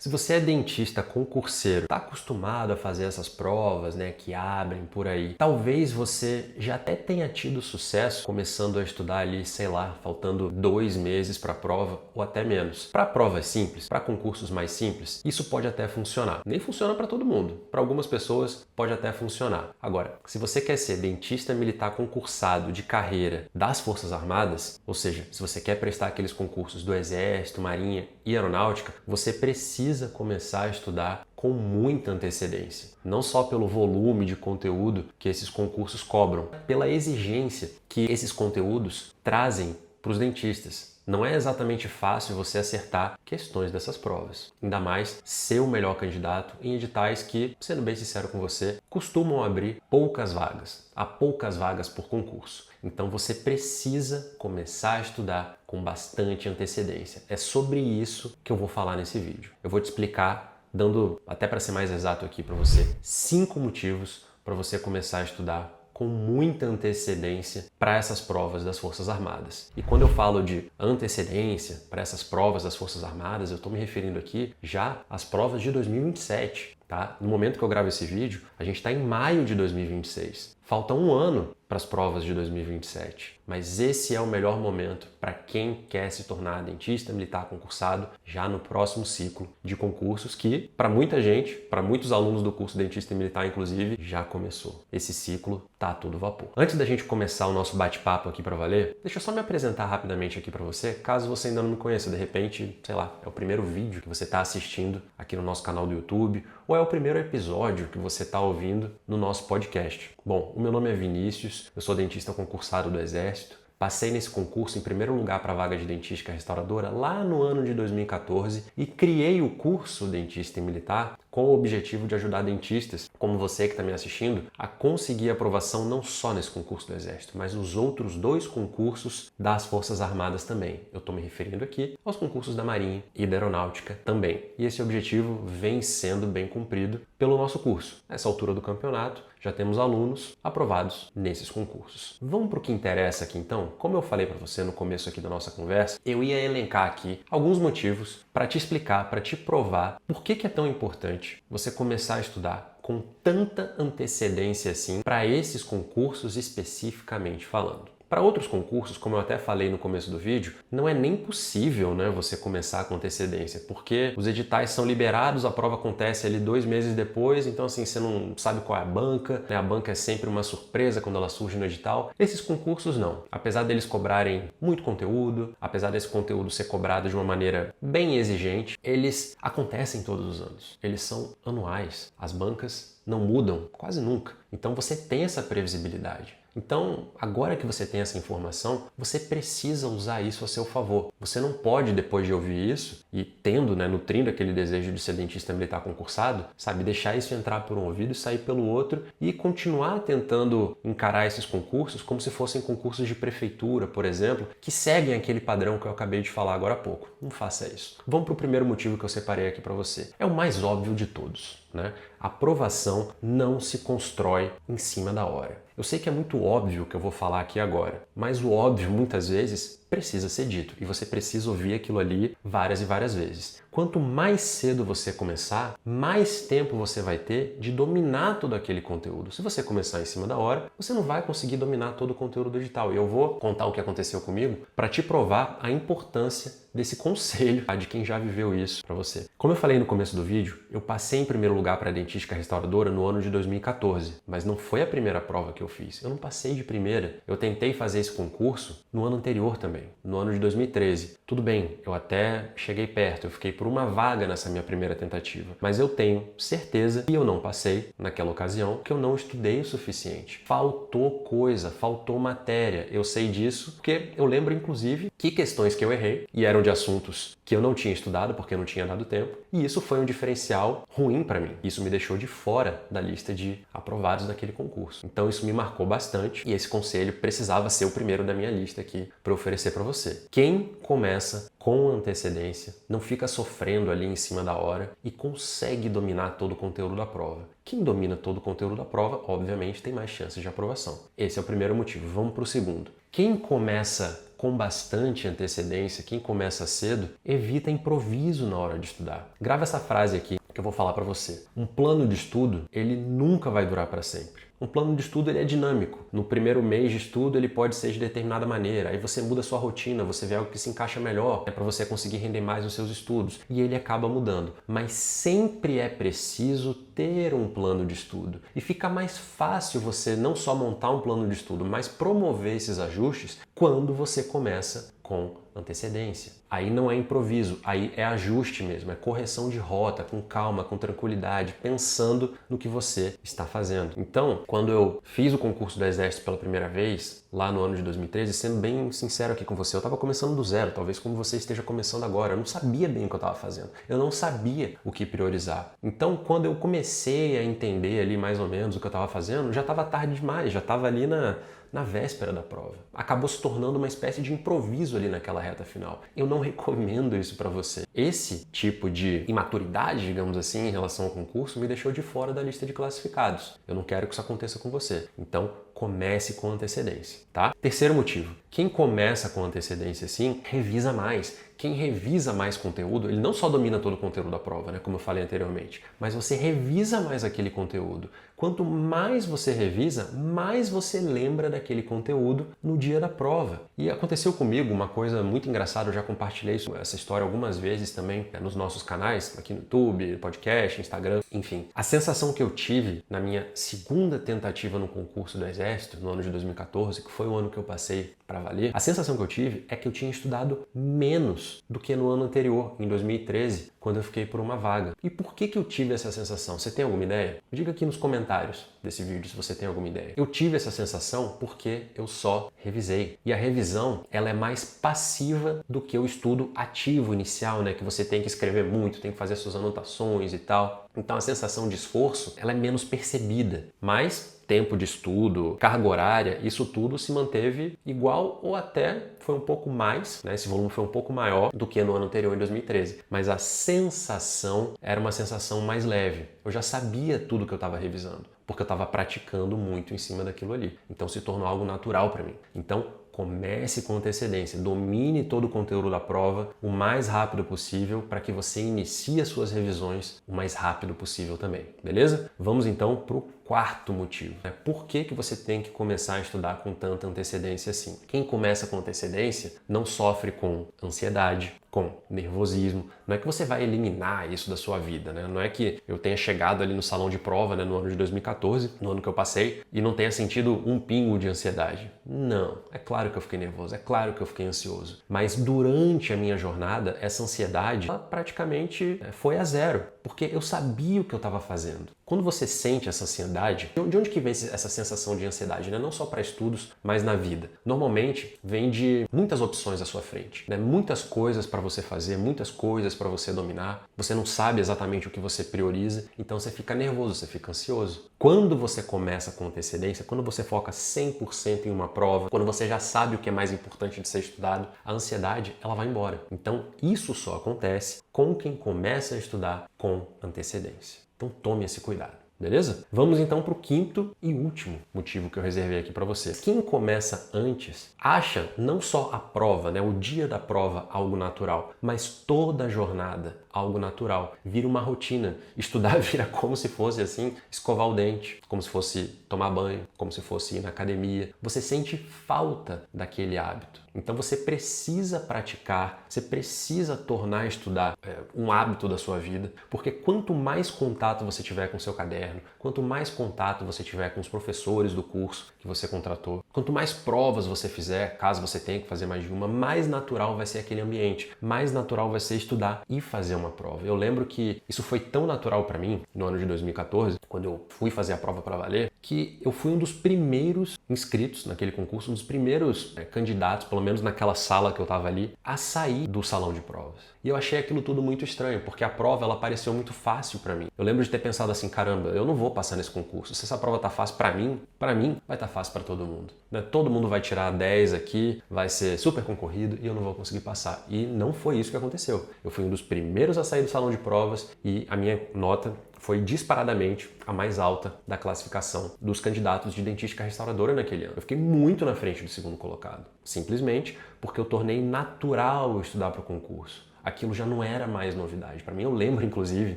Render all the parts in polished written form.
Se você é dentista concurseiro, está acostumado a fazer essas provas, né, que abrem por aí, talvez você já até tenha tido sucesso começando a estudar ali, sei lá, faltando 2 meses para a prova ou até menos. Para provas simples, para concursos mais simples, isso pode até funcionar. Nem funciona para todo mundo. Para algumas pessoas pode até funcionar. Agora, se você quer ser dentista militar concursado de carreira das Forças Armadas, ou seja, se você quer prestar aqueles concursos do Exército, Marinha e Aeronáutica, você precisa começar a estudar com muita antecedência. Não só pelo volume de conteúdo que esses concursos cobram, pela exigência que esses conteúdos trazem para os dentistas. Não é exatamente fácil você acertar questões dessas provas. Ainda mais ser o melhor candidato em editais que, sendo bem sincero com você, costumam abrir poucas vagas. Há poucas vagas por concurso. Então você precisa começar a estudar com bastante antecedência. É sobre isso que eu vou falar nesse vídeo. Eu vou te explicar, dando, até para ser mais exato aqui para você, 5 motivos para você começar a estudar com muita antecedência para essas provas das Forças Armadas. E quando eu falo de antecedência para essas provas das Forças Armadas, eu estou me referindo aqui já às provas de 2027, tá? No momento que eu gravo esse vídeo, a gente está em maio de 2026. Falta um ano para as provas de 2027, mas esse é o melhor momento para quem quer se tornar dentista militar concursado já no próximo ciclo de concursos que, para muita gente, para muitos alunos do curso Dentista Militar inclusive, já começou. Esse ciclo tá a todo vapor. Antes da gente começar o nosso bate-papo aqui para valer, deixa eu só me apresentar rapidamente aqui para você, caso você ainda não me conheça, de repente, sei lá, é o primeiro vídeo que você está assistindo aqui no nosso canal do YouTube, ou é o primeiro episódio que você está ouvindo no nosso podcast. Bom, o meu nome é Vinícius, eu sou dentista concursado do Exército, passei nesse concurso em primeiro lugar para a vaga de dentística restauradora lá no ano de 2014 e criei o curso Dentista e Militar com o objetivo de ajudar dentistas, como você que está me assistindo, a conseguir aprovação não só nesse concurso do Exército, mas nos outros 2 concursos das Forças Armadas também. Eu estou me referindo aqui aos concursos da Marinha e da Aeronáutica também. E esse objetivo vem sendo bem cumprido pelo nosso curso. Nessa altura do campeonato, já temos alunos aprovados nesses concursos. Vamos para o que interessa aqui então? Como eu falei para você no começo aqui da nossa conversa, eu ia elencar aqui alguns motivos para te explicar, para te provar por que é tão importante você começar a estudar com tanta antecedência assim para esses concursos especificamente falando. Para outros concursos, como eu até falei no começo do vídeo, não é nem possível, né, você começar com antecedência, porque os editais são liberados, a prova acontece ali 2 meses depois, então assim, você não sabe qual é a banca, né? A banca é sempre uma surpresa quando ela surge no edital. Esses concursos não. Apesar deles cobrarem muito conteúdo, apesar desse conteúdo ser cobrado de uma maneira bem exigente, eles acontecem todos os anos. Eles são anuais. As bancas não mudam quase nunca. Então você tem essa previsibilidade. Então, agora que você tem essa informação, você precisa usar isso a seu favor. Você não pode, depois de ouvir isso, e tendo, né, nutrindo aquele desejo de ser dentista militar concursado, sabe, deixar isso entrar por um ouvido e sair pelo outro e continuar tentando encarar esses concursos como se fossem concursos de prefeitura, por exemplo, que seguem aquele padrão que eu acabei de falar agora há pouco. Não faça isso. Vamos para o primeiro motivo que eu separei aqui para você. É o mais óbvio de todos, né? A aprovação não se constrói em cima da hora. Eu sei que é muito óbvio o que eu vou falar aqui agora, mas o óbvio muitas vezes precisa ser dito e você precisa ouvir aquilo ali várias e várias vezes. Quanto mais cedo você começar, mais tempo você vai ter de dominar todo aquele conteúdo. Se você começar em cima da hora, você não vai conseguir dominar todo o conteúdo do edital. E eu vou contar o que aconteceu comigo para te provar a importância desse conselho de quem já viveu isso para você. Como eu falei no começo do vídeo, eu passei em primeiro lugar para a dentística restauradora no ano de 2014, mas não foi a primeira prova que eu fiz. Eu não passei de primeira. Eu tentei fazer esse concurso no ano anterior também, no ano de 2013. Tudo bem, eu até cheguei perto, eu fiquei por uma vaga nessa minha primeira tentativa, mas eu tenho certeza que eu não passei naquela ocasião, que eu não estudei o suficiente. Faltou coisa, faltou matéria. Eu sei disso porque eu lembro inclusive que questões que eu errei e eram de assuntos que eu não tinha estudado porque eu não tinha dado tempo, e isso foi um diferencial ruim para mim. Isso me deixou de fora da lista de aprovados daquele concurso. Então isso me marcou bastante e esse conselho precisava ser o primeiro da minha lista aqui para oferecer para você. Quem começa com antecedência, não fica sofrendo ali em cima da hora e consegue dominar todo o conteúdo da prova. Quem domina todo o conteúdo da prova, obviamente, tem mais chances de aprovação. Esse é o primeiro motivo. Vamos para o segundo. Quem começa com bastante antecedência, quem começa cedo, evita improviso na hora de estudar. Grava essa frase aqui que eu vou falar para você. Um plano de estudo, ele nunca vai durar para sempre. Um plano de estudo ele é dinâmico. No primeiro mês de estudo ele pode ser de determinada maneira. Aí você muda a sua rotina, você vê algo que se encaixa melhor, para você conseguir render mais nos seus estudos. E ele acaba mudando. Mas sempre é preciso ter um plano de estudo. E fica mais fácil você não só montar um plano de estudo, mas promover esses ajustes quando você começa com antecedência. Aí não é improviso, aí é ajuste mesmo, é correção de rota, com calma, com tranquilidade, pensando no que você está fazendo. Então, quando eu fiz o concurso do Exército pela primeira vez, lá no ano de 2013, sendo bem sincero aqui com você, eu estava começando do zero, talvez como você esteja começando agora, eu não sabia bem o que eu estava fazendo, eu não sabia o que priorizar. Então, quando eu comecei a entender ali mais ou menos o que eu estava fazendo, já estava tarde demais, já estava ali na véspera da prova. Acabou se tornando uma espécie de improviso ali naquela reta final. Eu não recomendo isso para você. Esse tipo de imaturidade, digamos assim, em relação ao concurso, me deixou de fora da lista de classificados. Eu não quero que isso aconteça com você. Então, comece com antecedência, tá? Terceiro motivo. Quem começa com antecedência assim, revisa mais. Quem revisa mais conteúdo, ele não só domina todo o conteúdo da prova, né, como eu falei anteriormente, mas você revisa mais aquele conteúdo. Quanto mais você revisa, mais você lembra daquele conteúdo no dia da prova. E aconteceu comigo uma coisa muito engraçada, eu já compartilhei essa história algumas vezes também nos nossos canais, aqui no YouTube, podcast, Instagram, enfim. A sensação que eu tive na minha segunda tentativa no concurso do Exército, no ano de 2014, que foi o ano que eu passei para valer, a sensação que eu tive é que eu tinha estudado menos do que no ano anterior, em 2013, quando eu fiquei por uma vaga. E por que eu tive essa sensação? Você tem alguma ideia? Diga aqui nos comentários desse vídeo se você tem alguma ideia. Eu tive essa sensação porque eu só revisei. E a revisão, ela é mais passiva do que o estudo ativo inicial, né? Que você tem que escrever muito, tem que fazer suas anotações e tal. Então a sensação de esforço, ela é menos percebida. Mas tempo de estudo, carga horária, isso tudo se manteve igual ou até foi um pouco mais, né? Esse volume foi um pouco maior do que no ano anterior, em 2013. Mas a sensação era uma sensação mais leve. Eu já sabia tudo que eu estava revisando, porque eu estava praticando muito em cima daquilo ali. Então se tornou algo natural para mim. Então comece com antecedência, domine todo o conteúdo da prova o mais rápido possível para que você inicie as suas revisões o mais rápido possível também, beleza? Vamos então para o quarto motivo. Por que você tem que começar a estudar com tanta antecedência assim? Quem começa com antecedência não sofre com ansiedade, com nervosismo. Não é que você vai eliminar isso da sua vida, né? Não é que eu tenha chegado ali no salão de prova, né, no ano de 2014, no ano que eu passei, e não tenha sentido um pingo de ansiedade. Não. É claro que eu fiquei nervoso, é claro que eu fiquei ansioso. Mas durante a minha jornada, essa ansiedade ela praticamente foi a zero, porque eu sabia o que eu estava fazendo. Quando você sente essa ansiedade, de onde que vem essa sensação de ansiedade? Né? Não só para estudos, mas na vida. Normalmente vem de muitas opções à sua frente, né? Muitas coisas para você fazer, muitas coisas para você dominar. Você não sabe exatamente o que você prioriza, então você fica nervoso, você fica ansioso. Quando você começa com antecedência, quando você foca 100% em uma prova, quando você já sabe o que é mais importante de ser estudado, a ansiedade ela vai embora. Então isso só acontece com quem começa a estudar com antecedência. Então tome esse cuidado, beleza? Vamos então para o quinto e último motivo que eu reservei aqui para você. Quem começa antes acha não só a prova, né, o dia da prova algo natural, mas toda a jornada algo natural. Vira uma rotina. Estudar vira como se fosse assim, escovar o dente, como se fosse tomar banho, como se fosse ir na academia. Você sente falta daquele hábito. Então você precisa praticar, você precisa tornar estudar um hábito da sua vida, porque quanto mais contato você tiver com o seu caderno, quanto mais contato você tiver com os professores do curso que você contratou, quanto mais provas você fizer, caso você tenha que fazer mais de uma, mais natural vai ser aquele ambiente, mais natural vai ser estudar e fazer uma prova. Eu lembro que isso foi tão natural para mim no ano de 2014, quando eu fui fazer a prova para valer, que eu fui um dos primeiros inscritos naquele concurso, um dos primeiros candidatos, pelo menos naquela sala que eu estava ali, a sair do salão de provas. E eu achei aquilo tudo muito estranho, porque a prova ela pareceu muito fácil para mim. Eu lembro de ter pensado assim, caramba, eu não vou passar nesse concurso. Se essa prova tá fácil para mim vai estar fácil para todo mundo. Né? Todo mundo vai tirar 10 aqui, vai ser super concorrido e eu não vou conseguir passar. E não foi isso que aconteceu. Eu fui um dos primeiros a sair do salão de provas e a minha nota foi disparadamente a mais alta da classificação dos candidatos de dentística restauradora naquele ano. Eu fiquei muito na frente do segundo colocado, simplesmente porque eu tornei natural estudar para o concurso. Aquilo já não era mais novidade. Para mim, eu lembro, inclusive,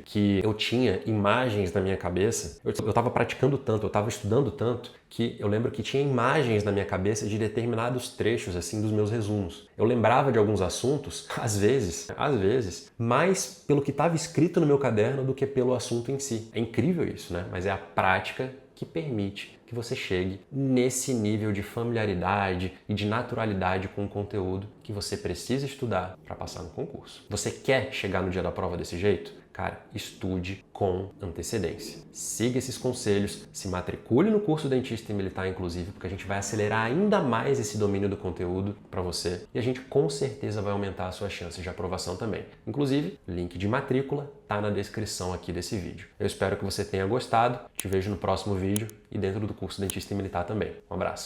que eu tinha imagens na minha cabeça. Eu estava praticando tanto, eu estava estudando tanto, que eu lembro que tinha imagens na minha cabeça de determinados trechos, assim, dos meus resumos. Eu lembrava de alguns assuntos, às vezes, mais pelo que estava escrito no meu caderno do que pelo assunto em si. É incrível isso, né? Mas é a prática que permite que você chegue nesse nível de familiaridade e de naturalidade com o conteúdo que você precisa estudar para passar no concurso. Você quer chegar no dia da prova desse jeito? Cara, estude com antecedência. Siga esses conselhos, se matricule no curso Dentista e Militar, inclusive, porque a gente vai acelerar ainda mais esse domínio do conteúdo para você e a gente com certeza vai aumentar as suas chances de aprovação também. Inclusive, link de matrícula tá na descrição aqui desse vídeo. Eu espero que você tenha gostado, te vejo no próximo vídeo e dentro do curso Dentista e Militar também. Um abraço!